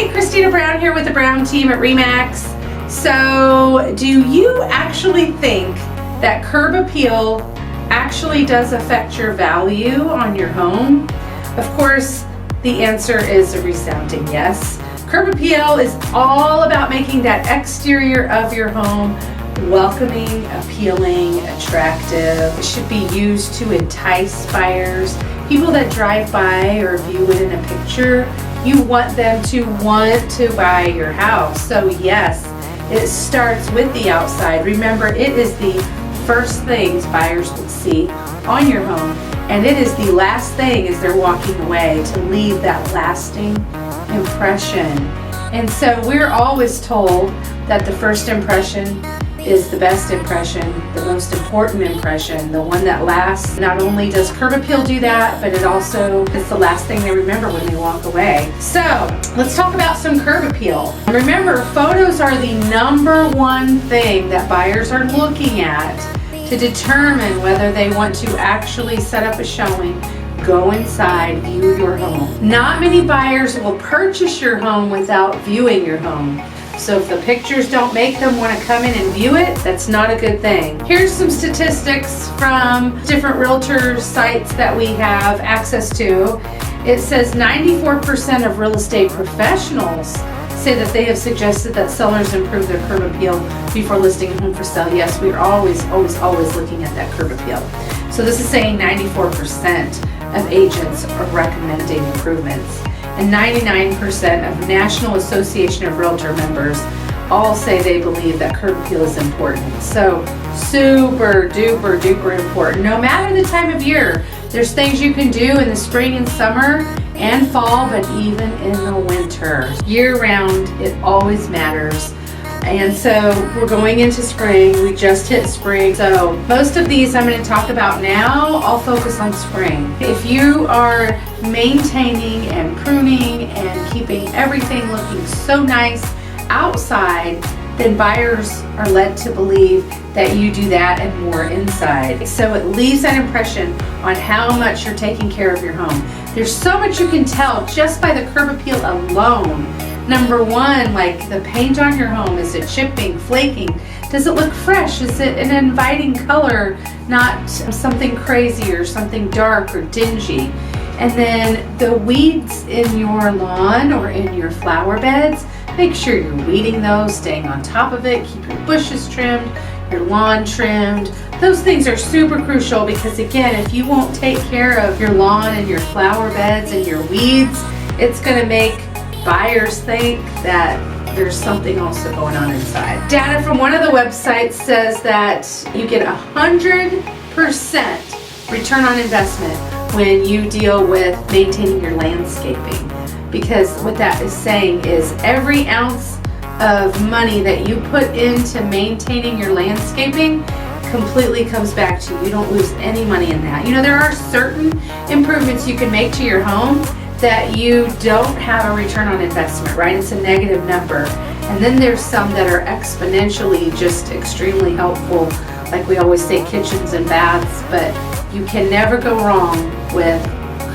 Hey, Christina Brown here with the Brown team at RE/MAX. So, do you actually think that curb appeal actually does affect your value on your home? Of course, the answer is a resounding yes. Curb appeal is all about making that exterior of your home welcoming, appealing, attractive. It should be used to entice buyers. People that drive by or view it in a picture, you want them to want to buy your house. So yes, it starts with the outside. Remember, it is the first things buyers will see on your home, and it is the last thing as they're walking away to leave that lasting impression. And so we're always told that the first impression is the best impression, the most important impression, the one that lasts. Not only does curb appeal do that, but it also is the last thing they remember when they walk away. So let's talk about some curb appeal. Remember, photos are the #1 thing that buyers are looking at to determine whether they want to actually set up a showing, go inside, view your home. Not many buyers will purchase your home without viewing your home. So if the pictures don't make them want to come in and view it, that's not a good thing. Here's some statistics from different realtor sites that we have access to. It says 94% of real estate professionals say that they have suggested that sellers improve their curb appeal before listing a home for sale. Yes, we are always looking at that curb appeal. So this is saying 94% of agents are recommending improvements. And 99% of National Association of Realtor members all say they believe that curb appeal is important. So super duper duper important. No matter the time of year, there's things you can do in the spring and summer and fall, but even in the winter. Year round, it always matters. And so we're going into spring. We just hit spring. So most of these I'm going to talk about now. I'll focus on spring. If you are maintaining and pruning and keeping everything looking so nice outside, then buyers are led to believe that you do that and more inside. So it leaves an impression on how much you're taking care of your home. There's so much you can tell just by the curb appeal alone. #1, like the paint on your home. Is it chipping, flaking? Does it look fresh? Is it an inviting color, not something crazy or something dark or dingy? And then the weeds in your lawn or in your flower beds, make sure you're weeding those, staying on top of it, keep your bushes trimmed, your lawn trimmed. Those things are super crucial because, again, if you won't take care of your lawn and your flower beds and your weeds, it's going to make buyers think that there's something also going on inside. Data from one of the websites says that you get 100% return on investment when you deal with maintaining your landscaping. Because what that is saying is every ounce of money that you put into maintaining your landscaping completely comes back to you. You don't lose any money in that. You know, there are certain improvements you can make to your home that you don't have a return on investment, right? It's a negative number. And then there's some that are exponentially just extremely helpful, like we always say, kitchens and baths, but you can never go wrong with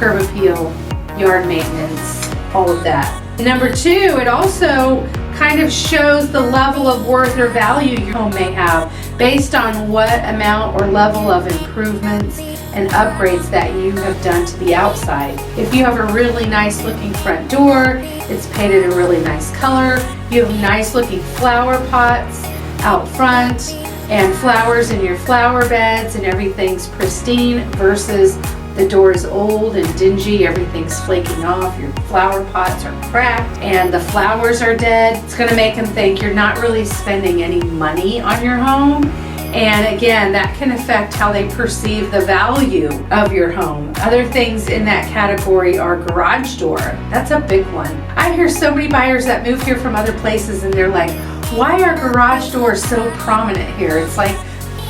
curb appeal, yard maintenance, all of that. #2, it also kind of shows the level of worth or value your home may have based on what amount or level of improvements and upgrades that you have done to the outside. If you have a really nice looking front door, it's painted a really nice color, you have nice looking flower pots out front and flowers in your flower beds and everything's pristine versus the door is old and dingy, everything's flaking off, your flower pots are cracked, and the flowers are dead, it's going to make them think you're not really spending any money on your home. And again, that can affect how they perceive the value of your home. Other things in that category are garage door. That's a big one. I hear so many buyers that move here from other places and they're like, why are garage doors so prominent here? It's like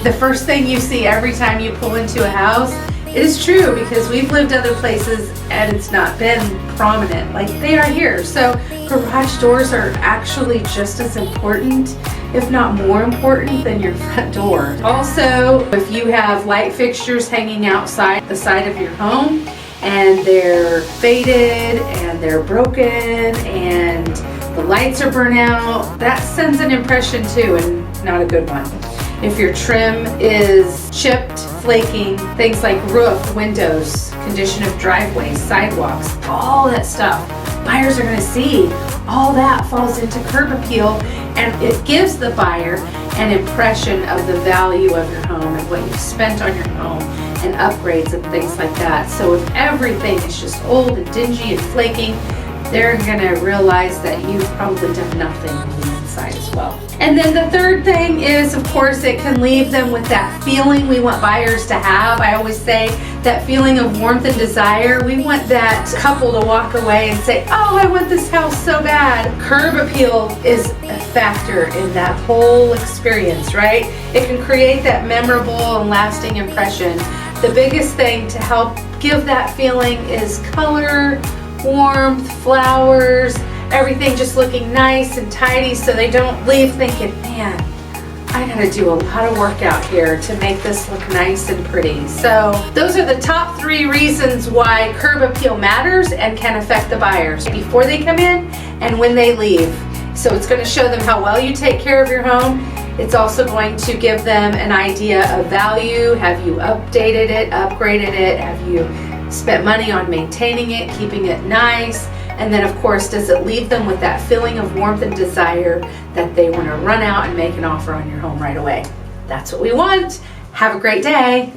the first thing you see every time you pull into a house. It is true because we've lived other places and it's not been prominent like they are here. So garage doors are actually just as important, if not more important, than your front door. Also, if you have light fixtures hanging outside the side of your home and they're faded and they're broken and the lights are burnt out, that sends an impression too, and not a good one. If your trim is chipped, flaking, things like roof, windows, condition of driveways, sidewalks, all that stuff, buyers are going to see. All that falls into curb appeal, and it gives the buyer an impression of the value of your home and what you've spent on your home and upgrades and things like that. So if everything is just old and dingy and flaking, they're gonna realize that you've probably done nothing on the inside as well. And then the third thing is, of course, it can leave them with that feeling we want buyers to have. I always say that feeling of warmth and desire. We want that couple to walk away and say, oh, I want this house so bad. Curb appeal is a factor in that whole experience, right? It can create that memorable and lasting impression. The biggest thing to help give that feeling is color, warmth, flowers, everything just looking nice and tidy, so they don't leave thinking, man, I gotta do a lot of work out here to make this look nice and pretty. So those are the top 3 reasons why curb appeal matters and can affect the buyers before they come in and when they leave. So it's going to show them how well you take care of your home. It's also going to give them an idea of value. Have you updated it, upgraded it? Have you spent money on maintaining it, keeping it nice? And then, of course, does it leave them with that feeling of warmth and desire that they want to run out and make an offer on your home right away? That's what we want. Have a great day.